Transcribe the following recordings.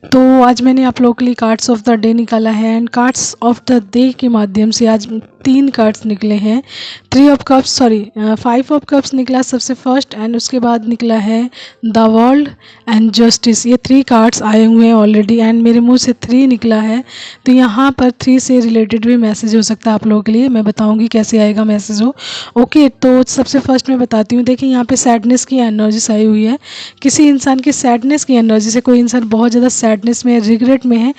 तो आज मैंने आप लोगों के लिए कार्ड्स ऑफ द डे निकाला है and cards of the day के माध्यम से आज 3 कार्ड्स निकले हैं। 5 ऑफ कप्स निकला सबसे फर्स्ट एंड उसके बाद निकला है द वर्ल्ड एंड जस्टिस। ये 3 कार्ड्स आए हुए हैं ऑलरेडी एंड मेरे मुंह से 3 निकला है, तो यहाँ पर 3 से रिलेटेड भी मैसेज हो सकता है आप लोगों के लिए। मैं बताऊँगी कैसे आएगा मैसेज हो। ओके, तो सबसे फर्स्ट मैं बताती हूँ। देखिए यहाँ पे सैडनेस की एनर्जीज आई हुई है। किसी इंसान की सैडनेस की एनर्जी से कोई इंसान बहुत ज़्यादा सैडनेस में है, रिग्रेट में है,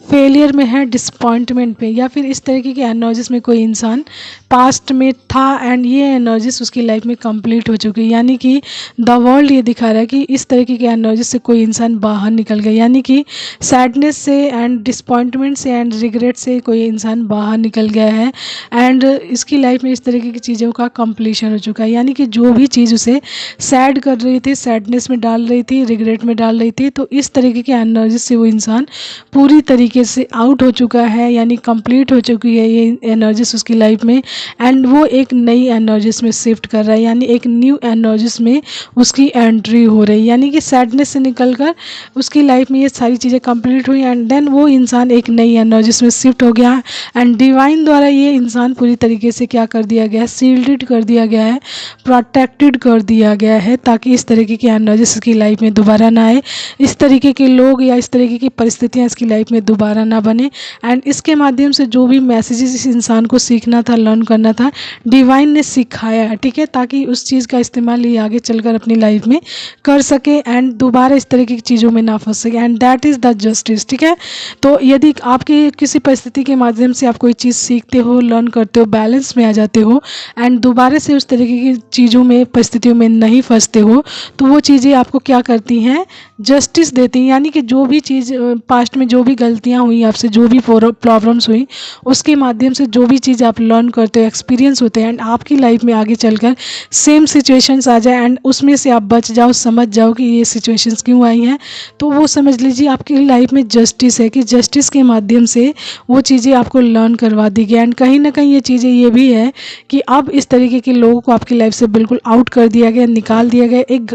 फेलियर में है, डिसअपॉइंटमेंट पे, या फिर इस तरीके की एनर्जीज में कोई इंसान पास्ट में था एंड ये एनर्जीज उसकी लाइफ में कंप्लीट हो चुकी है। यानी कि द वर्ल्ड ये दिखा रहा है कि इस तरीके की एनर्जी से कोई इंसान बाहर निकल गया, यानी कि सैडनेस से एंड डिसअपॉइंटमेंट से एंड रिग्रेट से कोई इंसान बाहर निकल गया है एंड इसकी लाइफ में इस तरीके की चीज़ों का कंप्लीशन हो चुका है। यानी कि जो भी चीज़ उसे सैड कर रही थी, सैडनेस में डाल रही थी, रिग्रेट में डाल रही थी, तो इस तरीके की एनर्जी से वो इंसान पूरी तरीके से आउट हो चुका है, यानी कंप्लीट हो चुकी है ये एनर्जीज उसकी लाइफ में एंड वो एक नई एनर्जीज में शिफ्ट कर रहा है, यानी एक न्यू एनर्जीज में उसकी एंट्री हो रही है। यानी कि सैडनेस से निकलकर उसकी लाइफ में ये सारी चीज़ें कंप्लीट हुई एंड देन वो इंसान एक नई एनर्जीज में शिफ्ट हो गया एंड डिवाइन द्वारा ये इंसान पूरी तरीके से क्या कर दिया गया है, शील्डेड कर दिया गया है, प्रोटेक्टेड कर दिया गया है, ताकि इस तरीके की एनर्जीज इसकी लाइफ में दोबारा ना आए, इस तरीके के लोग या इस तरीके की परिस्थितियाँ इसकी लाइफ में दोबारा ना बने। एंड इसके माध्यम से जो भी मैसेजेस इस इंसान को सीखना था, लर्न करना था, डिवाइन ने सिखाया है, ठीक है, ताकि उस चीज़ का इस्तेमाल ये आगे चलकर अपनी लाइफ में कर सके एंड दोबारा इस तरीके की चीज़ों में ना फंस सके and that is the justice. ठीक है, तो यदि आपकी किसी परिस्थिति के माध्यम से आप कोई चीज़ सीखते हो, लर्न करते हो, बैलेंस में आ जाते हो एंड दोबारा से उस तरीके की चीज़ों में, परिस्थितियों में नहीं फंसते हो, तो वो चीज़ें आपको क्या करती हैं, जस्टिस देती हैं। यानी कि जो भी चीज़ पास्ट में जो भी गलतियाँ हुई आपसे, जो भी प्रॉब्लम्स हुई, उसके माध्यम से जो भी चीज़ आप लर्न करते हो, एक्सपीरियंस होते हैं एंड आपकी लाइफ में आगे चलकर सेम सिचुएशंस आ जाए एंड उसमें से आप बच जाओ, समझ जाओ कि ये सिचुएशंस क्यों आई हैं, तो वो समझ लीजिए आपकी लाइफ में जस्टिस है कि जस्टिस के माध्यम से वो चीज़ें आपको लर्न करवा दी गई एंड कहीं ना कहीं ये चीज़ें ये भी है कि अब इस तरीके के लोगों को आपकी लाइफ से बिल्कुल आउट कर दिया गया, निकाल दिया गया, एक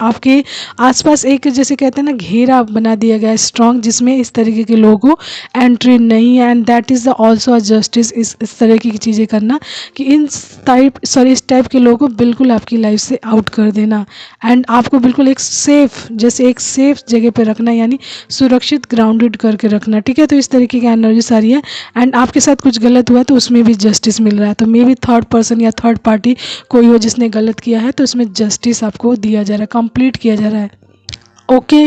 आपके आसपास एक जैसे कहते हैं ना घेरा बना दिया गया स्ट्रॉन्ग, जिसमें इस तरीके के लोगों को एंट्री नहीं है and that is the also a justice. इस तरीके की चीज़ें करना कि इस टाइप के लोगों को बिल्कुल आपकी लाइफ से आउट कर देना एंड आपको बिल्कुल एक सेफ, जैसे एक सेफ जगह पे रखना, यानी सुरक्षित, ग्राउंडेड करके रखना। ठीक है, तो इस तरीके की एनर्जी सारी है एंड आपके साथ कुछ गलत हुआ तो उसमें भी जस्टिस मिल रहा है, तो मे भी थर्ड पर्सन या थर्ड पार्टी कोई हो जिसने गलत किया है, तो उसमें जस्टिस आपको दिया जा रहा है, कंप्लीट किया जा रहा है। ओके।